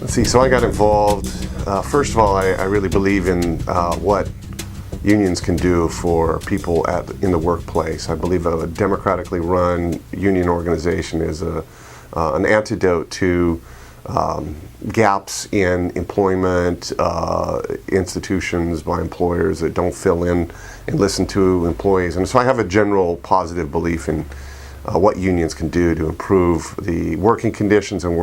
Let's see, so I got involved. First of all, I really believe in what unions can do for people in the workplace. I believe a democratically run union organization is an antidote to gaps in employment institutions by employers that don't fill in and listen to employees. And so I have a general positive belief in what unions can do to improve the working conditions and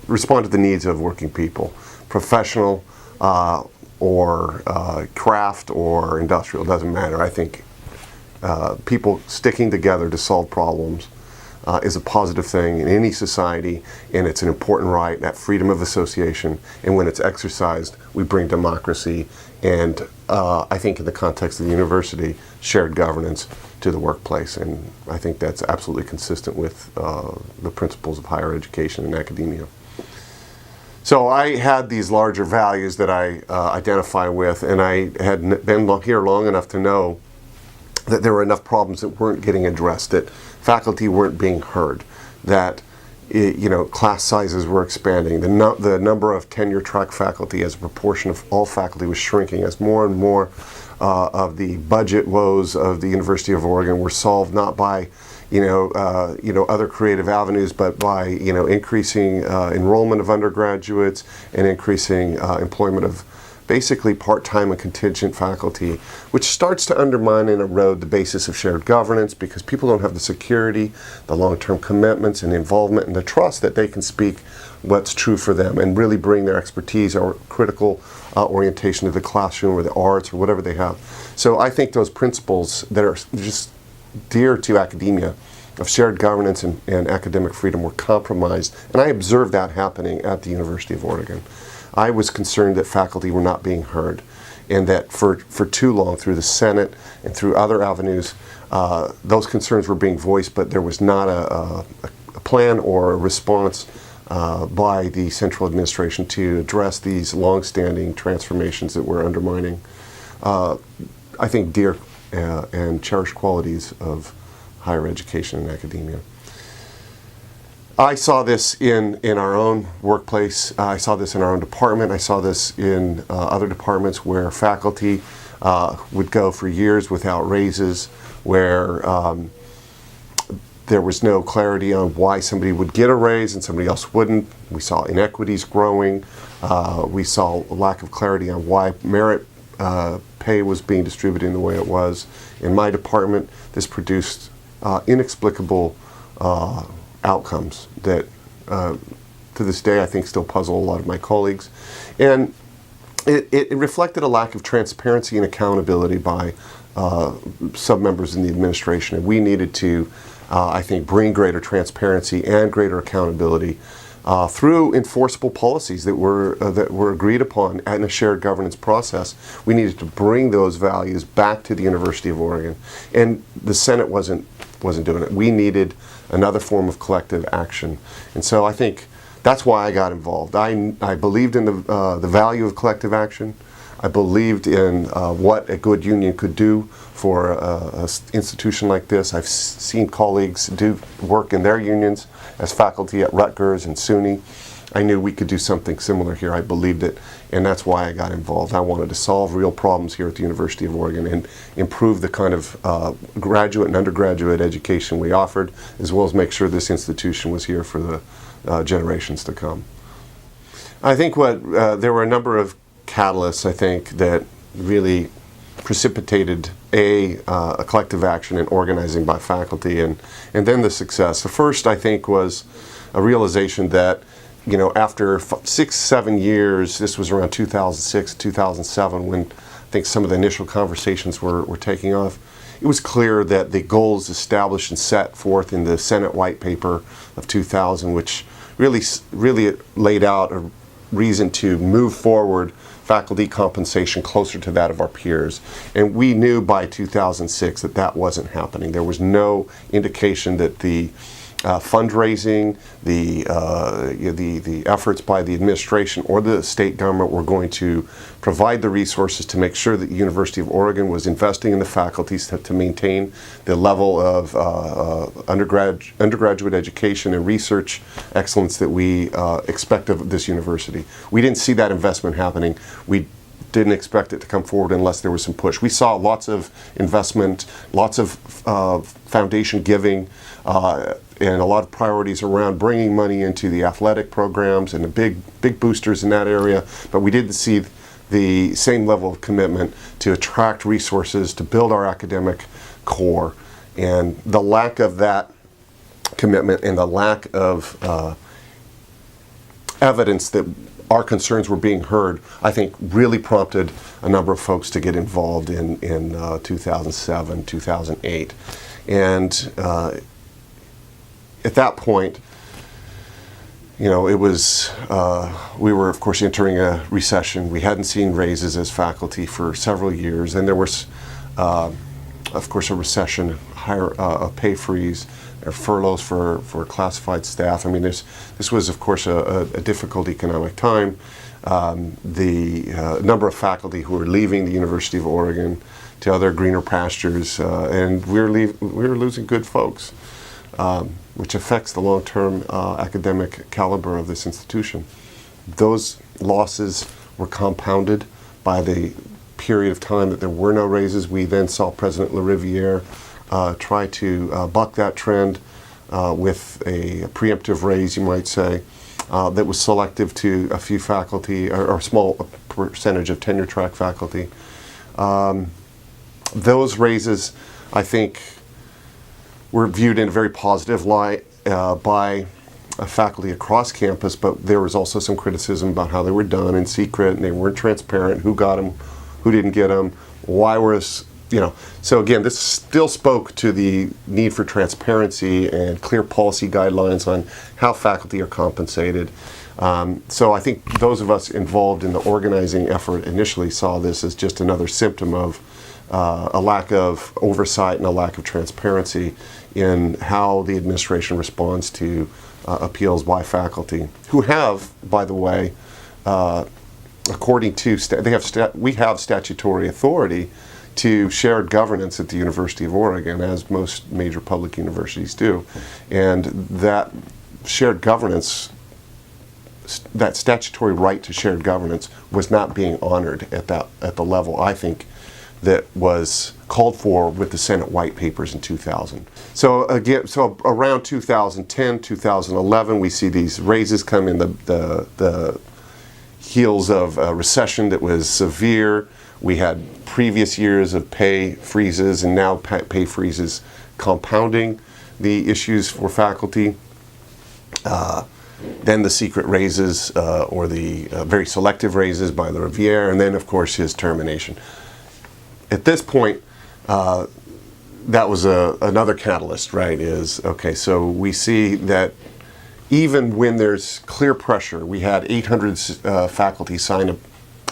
respond to the needs of working people, professional or craft or industrial, doesn't matter. I think people sticking together to solve problems is a positive thing in any society, and it's an important right, that freedom of association, and when it's exercised, we bring democracy and I think in the context of the university, shared governance to the workplace, and I think that's absolutely consistent with the principles of higher education and academia. So I had these larger values that I identify with, and I had been here long enough to know that there were enough problems that weren't getting addressed, that faculty weren't being heard, that class sizes were expanding, the number of tenure-track faculty as a proportion of all faculty was shrinking as more and more of the budget woes of the University of Oregon were solved not by other creative avenues, but by increasing enrollment of undergraduates and increasing employment of basically part-time and contingent faculty, which starts to undermine and erode the basis of shared governance because people don't have the security, the long-term commitments and involvement and the trust that they can speak what's true for them and really bring their expertise or critical orientation to the classroom or the arts or whatever they have. So I think those principles that are just dear to academia of shared governance and academic freedom were compromised, and I observed that happening at the University of Oregon. I was concerned that faculty were not being heard, and that for too long through the Senate and through other avenues, those concerns were being voiced, but there was not a plan or a response by the central administration to address these long-standing transformations that were undermining, I think, dear and cherished qualities of higher education and academia. I saw this in our own workplace. I saw this in our own department. I saw this in other departments where faculty would go for years without raises, where there was no clarity on why somebody would get a raise and somebody else wouldn't. We saw inequities growing. We saw a lack of clarity on why merit pay was being distributed in the way it was. In my department, this produced inexplicable outcomes that to this day I think still puzzle a lot of my colleagues. And it reflected a lack of transparency and accountability by sub-members in the administration. And we needed to, I think, bring greater transparency and greater accountability through enforceable policies that were agreed upon in a shared governance process. We needed to bring those values back to the University of Oregon, and the Senate wasn't doing it. We needed another form of collective action, and so I think that's why I got involved. I believed in the value of collective action. I believed in what a good union could do for an institution like this. I've seen colleagues do work in their unions as faculty at Rutgers and SUNY. I knew we could do something similar here. I believed it, and that's why I got involved. I wanted to solve real problems here at the University of Oregon and improve the kind of graduate and undergraduate education we offered, as well as make sure this institution was here for the generations to come. I think there were a number of catalysts, I think, that really precipitated a collective action and organizing by faculty, and then the success. The first, I think, was a realization that after 6-7 years, this was around 2006, 2007, when I think some of the initial conversations were taking off, it was clear that the goals established and set forth in the Senate White Paper of 2000, which really laid out a reason to move forward faculty compensation closer to that of our peers. And we knew by 2006 that wasn't happening. There was no indication that the fundraising, the efforts by the administration or the state government were going to provide the resources to make sure that the University of Oregon was investing in the faculties to maintain the level of undergraduate education and research excellence that we expect of this university. We didn't see that investment happening. We didn't expect it to come forward unless there was some push. We saw lots of investment, lots of foundation giving, and a lot of priorities around bringing money into the athletic programs and the big boosters in that area, but we didn't see the same level of commitment to attract resources to build our academic core. And the lack of that commitment and the lack of evidence that our concerns were being heard, I think really prompted a number of folks to get involved in 2007, 2008. And at that point, you know, it was, we were of course entering a recession. We hadn't seen raises as faculty for several years, and there was, of course, a recession, a pay freeze, or furloughs for classified staff. I mean, this was, of course, a difficult economic time. The number of faculty who were leaving the University of Oregon to other greener pastures, and we were losing good folks, which affects the long-term academic caliber of this institution. Those losses were compounded by the period of time that there were no raises. We then saw President LaRiviere try to buck that trend with a preemptive raise, you might say, that was selective to a few faculty, or a small percentage of tenure track faculty. Those raises, I think, were viewed in a very positive light by faculty across campus, but there was also some criticism about how they were done in secret and they weren't transparent, who got them, who didn't get them, why was, you know. So again, this still spoke to the need for transparency and clear policy guidelines on how faculty are compensated. So I think those of us involved in the organizing effort initially saw this as just another symptom of a lack of oversight and a lack of transparency in how the administration responds to appeals by faculty, who have, by the way, according to we have statutory authority to shared governance at the University of Oregon, as most major public universities do, and that shared governance, that statutory right to shared governance, was not being honored at the level, I think, that was called for with the Senate white papers in 2000. So again, so around 2010, 2011, we see these raises come in the heels of a recession that was severe. We had previous years of pay freezes, and now pay freezes compounding the issues for faculty. Then the secret raises, or the very selective raises by LaRiviere, and then of course his termination. At this point, that was another catalyst, right? Okay, so we see that even when there's clear pressure, we had 800 faculty sign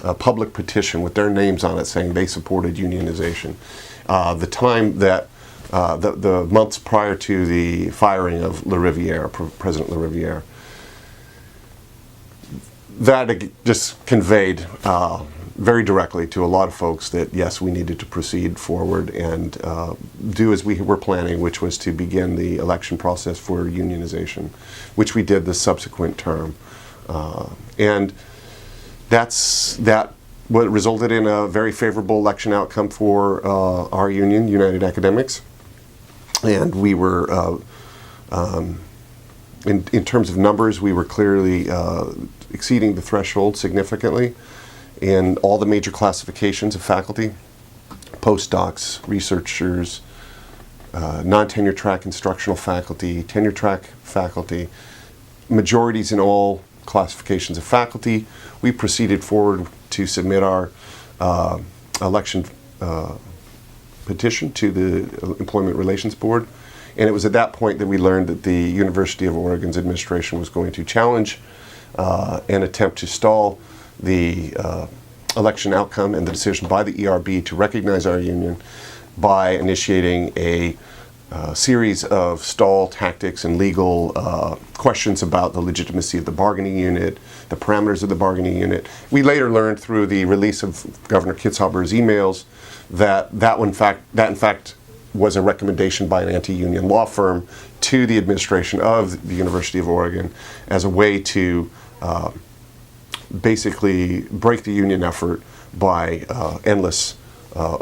a public petition with their names on it saying they supported unionization. The time that, the months prior to the firing of LaRiviere, President LaRiviere, that just conveyed very directly to a lot of folks that yes, we needed to proceed forward and do as we were planning, which was to begin the election process for unionization, which we did the subsequent term. And that what resulted in a very favorable election outcome for our union, United Academics. And we were, in terms of numbers, we were clearly exceeding the threshold significantly in all the major classifications of faculty: postdocs, researchers, non-tenure track instructional faculty, tenure track faculty, majorities in all classifications of faculty. We proceeded forward to submit our election petition to the Employment Relations Board, and it was at that point that we learned that the University of Oregon's administration was going to challenge and attempt to stall the election outcome and the decision by the ERB to recognize our union by initiating a series of stall tactics and legal questions about the legitimacy of the bargaining unit, the parameters of the bargaining unit. We later learned through the release of Governor Kitzhaber's emails that in fact was a recommendation by an anti-union law firm to the administration of the University of Oregon as a way to basically break the union effort by endless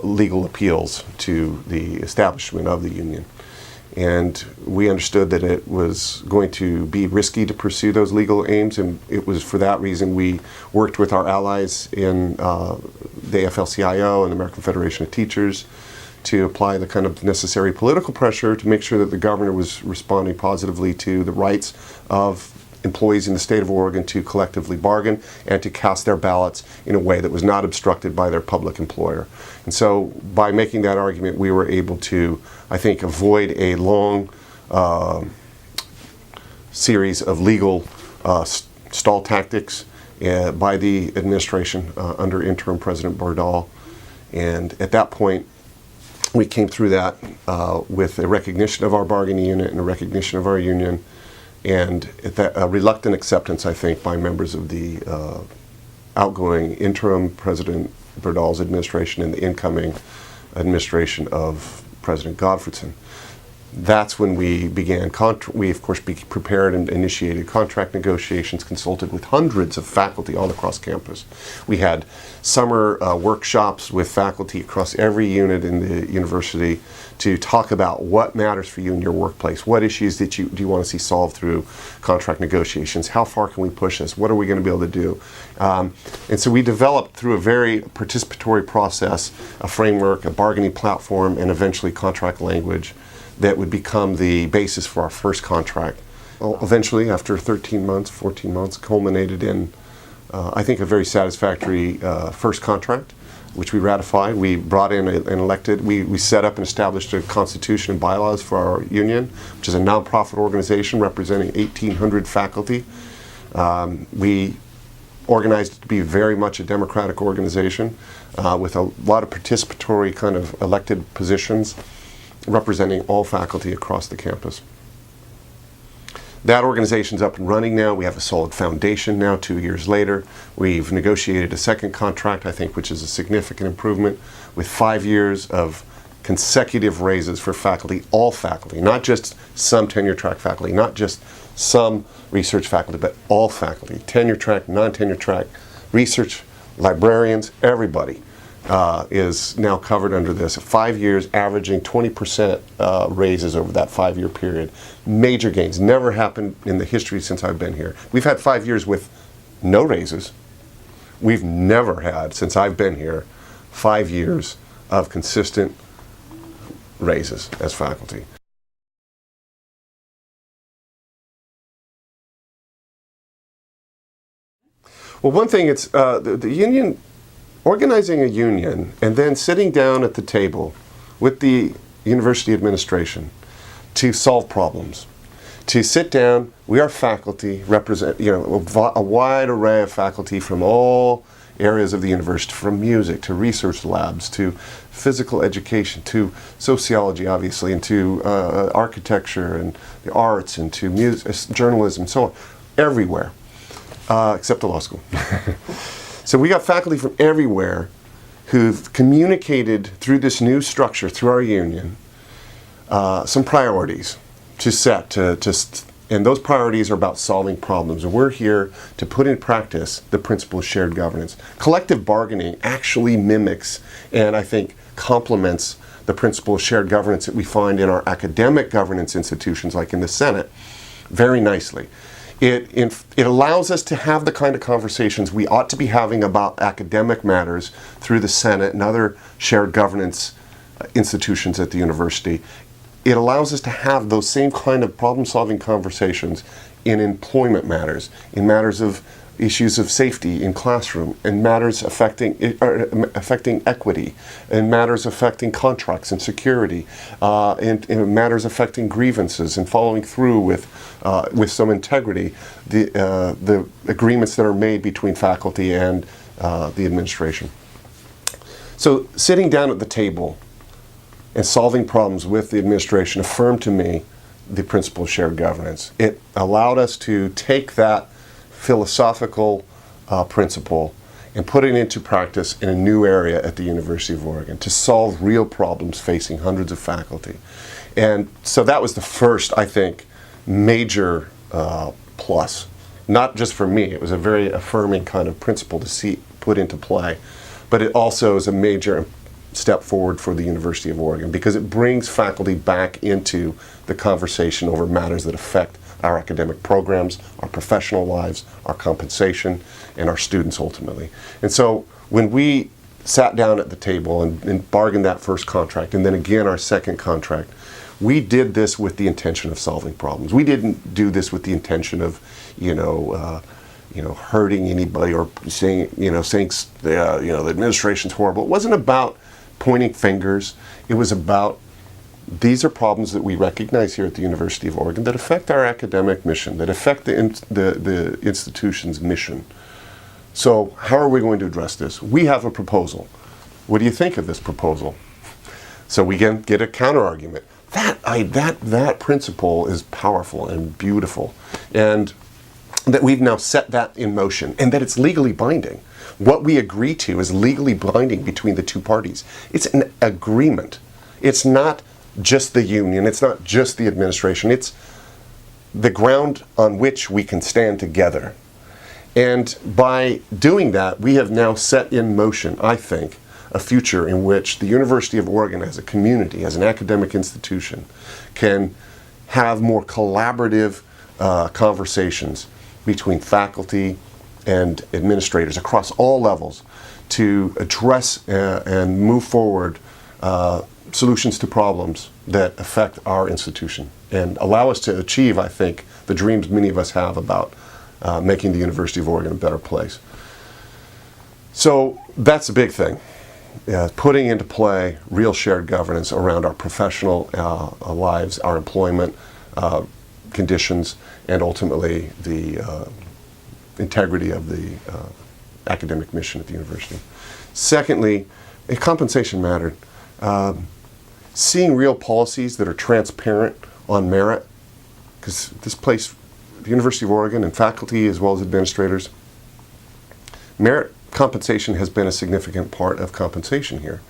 legal appeals to the establishment of the union. And we understood that it was going to be risky to pursue those legal aims, and it was for that reason we worked with our allies in the AFL-CIO and the American Federation of Teachers to apply the kind of necessary political pressure to make sure that the governor was responding positively to the rights of employees in the state of Oregon to collectively bargain and to cast their ballots in a way that was not obstructed by their public employer. And so by making that argument, we were able to, I think, avoid a long series of legal stall tactics by the administration under interim President Bardal. And at that point, we came through that with a recognition of our bargaining unit and a recognition of our union, and a reluctant acceptance, I think, by members of the outgoing interim President Bardal's administration and the incoming administration of President Godfredson. That's when we began, we of course prepared and initiated contract negotiations, consulted with hundreds of faculty all across campus. We had summer workshops with faculty across every unit in the university to talk about what matters for you in your workplace, what issues do you want to see solved through contract negotiations, how far can we push this, what are we going to be able to do. And so we developed through a very participatory process a framework, a bargaining platform, and eventually contract language that would become the basis for our first contract. Well, eventually, after 13 months, 14 months, culminated in, I think, a very satisfactory first contract, which we ratified. We brought in and elected, we set up and established a constitution and bylaws for our union, which is a nonprofit organization representing 1,800 faculty. We organized it to be very much a democratic organization with a lot of participatory kind of elected positions, representing all faculty across the campus. That organization's up and running now. We have a solid foundation now 2 years later. We've negotiated a second contract, I think, which is a significant improvement, with 5 years of consecutive raises for faculty, all faculty, not just some tenure track faculty, not just some research faculty, but all faculty, tenure track, non-tenure track, research, librarians, everybody. Is now covered under this. 5 years, averaging 20% raises over that 5-year period. Major gains. Never happened in the history since I've been here. We've had 5 years with no raises. We've never had, since I've been here, 5 years of consistent raises as faculty. Well, one thing, it's the union, organizing a union and then sitting down at the table with the university administration to solve problems. To sit down, we are faculty, represent a wide array of faculty from all areas of the university, from music to research labs to physical education to sociology, obviously, and to architecture and the arts and to music, journalism, and so on, everywhere, except the law school. So we got faculty from everywhere who've communicated through this new structure, through our union, some priorities to set, and those priorities are about solving problems. And we're here to put in practice the principle of shared governance. Collective bargaining actually mimics and I think complements the principle of shared governance that we find in our academic governance institutions like in the Senate very nicely. It allows us to have the kind of conversations we ought to be having about academic matters through the Senate and other shared governance institutions at the university. It allows us to have those same kind of problem-solving conversations in employment matters, in matters of issues of safety in classroom, in matters affecting equity, in matters affecting contracts and security, in matters affecting grievances, and following through with some integrity the agreements that are made between faculty and the administration. So sitting down at the table and solving problems with the administration affirmed to me the principle of shared governance. It allowed us to take that philosophical principle and put it into practice in a new area at the University of Oregon to solve real problems facing hundreds of faculty. And so that was the first, I think, major plus. Not just for me, it was a very affirming kind of principle to see put into play, but it also is a major step forward for the University of Oregon because it brings faculty back into the conversation over matters that affect our academic programs, our professional lives, our compensation, and our students ultimately. And so when we sat down at the table and bargained that first contract, and then again our second contract, we did this with the intention of solving problems. We didn't do this with the intention of, hurting anybody or saying the administration's horrible. It wasn't about pointing fingers. It was about these are problems that we recognize here at the University of Oregon that affect our academic mission, that affect the institution's mission. So how are we going to address this? We have a proposal. What do you think of this proposal? So we can get a counter argument. That principle is powerful and beautiful, and that we've now set that in motion, and that it's legally binding. What we agree to is legally binding between the two parties. It's an agreement. It's not just the union. It's not just the administration. It's the ground on which we can stand together. And by doing that, we have now set in motion, I think, a future in which the University of Oregon as a community, as an academic institution, can have more collaborative conversations between faculty and administrators across all levels to address and move forward solutions to problems that affect our institution and allow us to achieve, I think, the dreams many of us have about making the University of Oregon a better place. So that's a big thing. Putting into play real shared governance around our professional lives, our employment conditions, and ultimately the integrity of the academic mission at the university. Secondly, compensation mattered. Seeing real policies that are transparent on merit, because this place, the University of Oregon, and faculty as well as administrators, merit compensation has been a significant part of compensation here.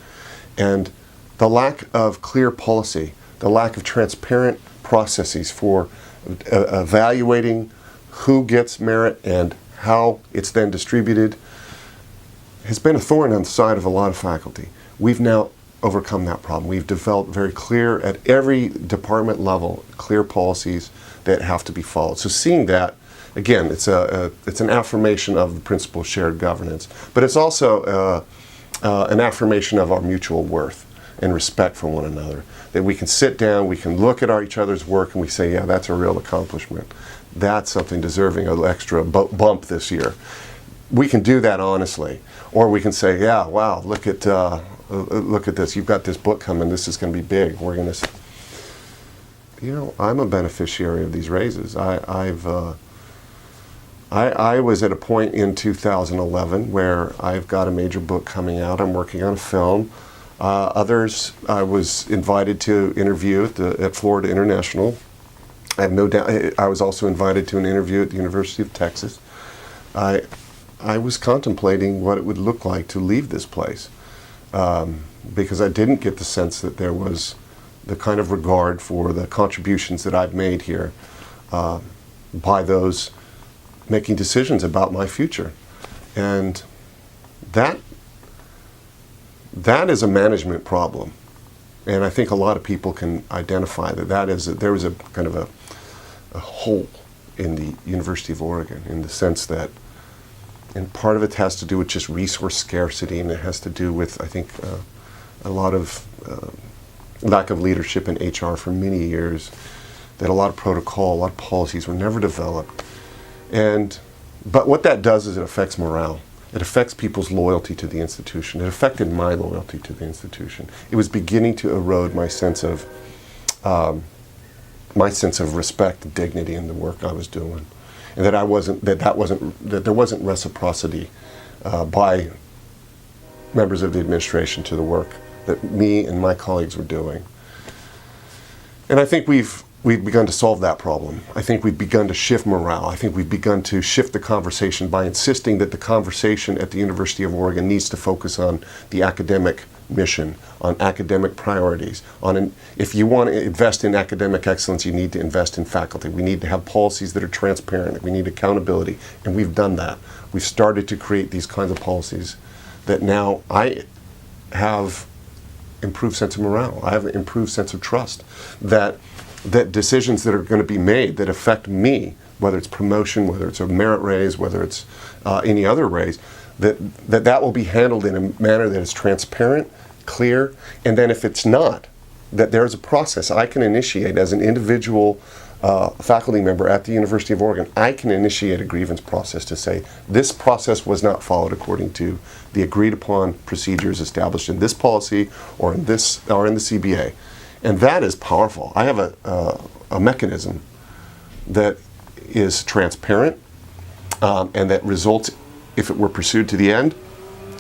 And the lack of clear policy, the lack of transparent processes for evaluating who gets merit and how it's then distributed has been a thorn on the side of a lot of faculty. We've now overcome that problem. We've developed very clear, at every department level, clear policies that have to be followed. So seeing that, again, it's an affirmation of the principle of shared governance, but it's also an affirmation of our mutual worth and respect for one another. That we can sit down, we can look at each other's work, and we say, yeah, that's a real accomplishment. That's something deserving of an extra bump this year. We can do that honestly, or we can say, yeah, wow, look at this. You've got this book coming. This is going to be big. We're going to. I'm a beneficiary of these raises. I was at a point in 2011 where I've got a major book coming out. I'm working on a film. Others I was invited to interview at Florida International. I have no doubt. I was also invited to an interview at the University of Texas. I was contemplating what it would look like to leave this place because I didn't get the sense that there was the kind of regard for the contributions that I've made here by those making decisions about my future. And that is a management problem. And I think a lot of people can identify that there was a kind of a hole in the University of Oregon in the sense that, and part of it has to do with just resource scarcity, and it has to do with, I think, a lot of lack of leadership in HR for many years, that a lot of protocol, a lot of policies were never developed. But what that does is it affects morale. It affects people's loyalty to the institution. It affected my loyalty to the institution. It was beginning to erode my sense of respect and dignity in the work I was doing, and that there wasn't reciprocity by members of the administration to the work that me and my colleagues were doing. And I think we've begun to solve that problem. I think we've begun to shift morale. I think we've begun to shift the conversation by insisting that the conversation at the University of Oregon needs to focus on the academic mission, on academic priorities. If you want to invest in academic excellence, you need to invest in faculty. We need to have policies that are transparent. We need accountability, and we've done that. We've started to create these kinds of policies that now I have improved sense of morale. I have an improved sense of trust that decisions that are going to be made that affect me, whether it's promotion, whether it's a merit raise, whether it's any other raise, that will be handled in a manner that is transparent, clear, and then if it's not, that there's a process I can initiate as an individual faculty member at the University of Oregon. I can initiate a grievance process to say, this process was not followed according to the agreed upon procedures established in this policy or in the CBA. And that is powerful. I have a mechanism that is transparent and that results, if it were pursued to the end,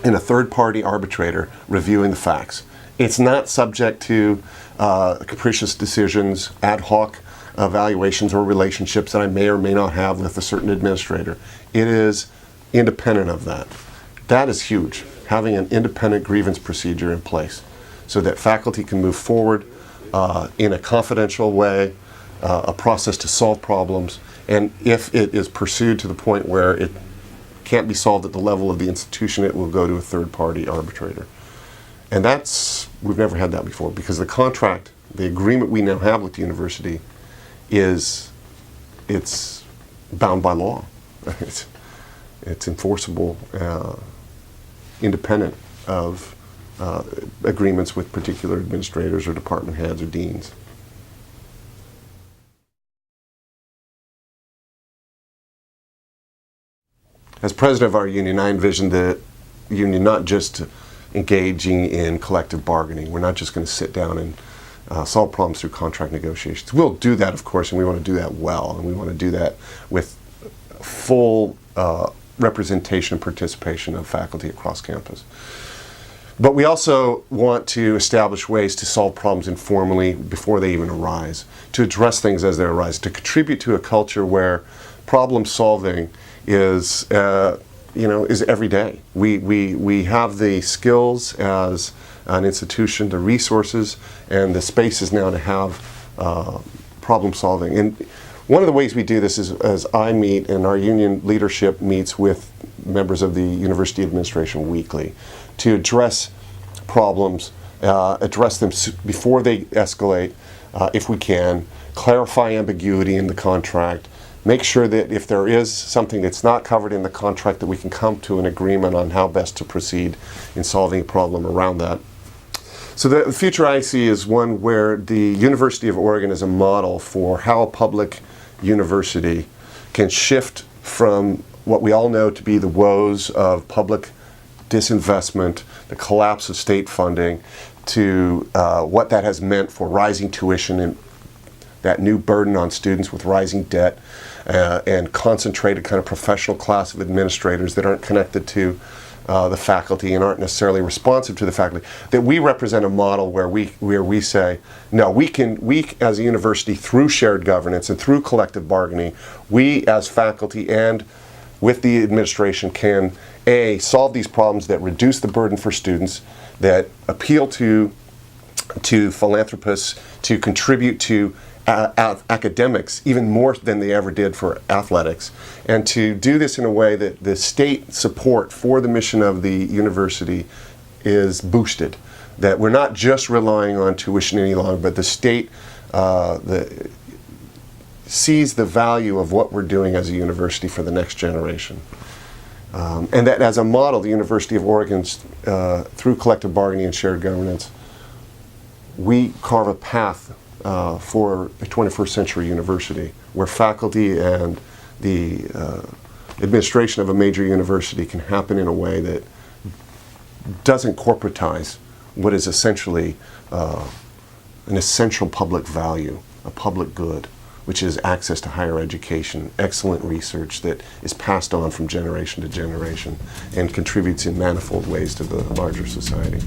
in a third-party arbitrator reviewing the facts. It's not subject to capricious decisions, ad hoc evaluations or relationships that I may or may not have with a certain administrator. It is independent of that. That is huge, having an independent grievance procedure in place so that faculty can move forward in a confidential way, a process to solve problems, and if it is pursued to the point where it can't be solved at the level of the institution, it will go to a third-party arbitrator. And we've never had that before, because the contract, the agreement we now have with the university it's bound by law. It's enforceable, independent of agreements with particular administrators or department heads or deans. As president of our union, I envision the union not just engaging in collective bargaining. We're not just going to sit down and solve problems through contract negotiations. We'll do that, of course, and we want to do that well, and we want to do that with full representation and participation of faculty across campus. But we also want to establish ways to solve problems informally before they even arise, to address things as they arise, to contribute to a culture where problem solving is every day. We have the skills as an institution, the resources, and the spaces now to have problem solving. And one of the ways we do this is as I meet and our union leadership meets with members of the university administration weekly to address problems, address them before they escalate, if we can, clarify ambiguity in the contract, make sure that if there is something that's not covered in the contract that we can come to an agreement on how best to proceed in solving a problem around that. So the future I see is one where the University of Oregon is a model for how a public university can shift from what we all know to be the woes of public disinvestment, the collapse of state funding, to what that has meant for rising tuition and that new burden on students with rising debt, and concentrated kind of professional class of administrators that aren't connected to the faculty and aren't necessarily responsive to the faculty. That we represent a model where we say, no, we as a university, through shared governance and through collective bargaining, we as faculty and with the administration can solve these problems that reduce the burden for students, that appeal to philanthropists to contribute to academics even more than they ever did for athletics, and to do this in a way that the state support for the mission of the university is boosted, that we're not just relying on tuition any longer, but the state sees the value of what we're doing as a university for the next generation. And that as a model, the University of Oregon's, through collective bargaining and shared governance, we carve a path for a 21st century university where faculty and the administration of a major university can happen in a way that doesn't corporatize what is essentially an essential public value, a public good, which is access to higher education, excellent research that is passed on from generation to generation and contributes in manifold ways to the larger society.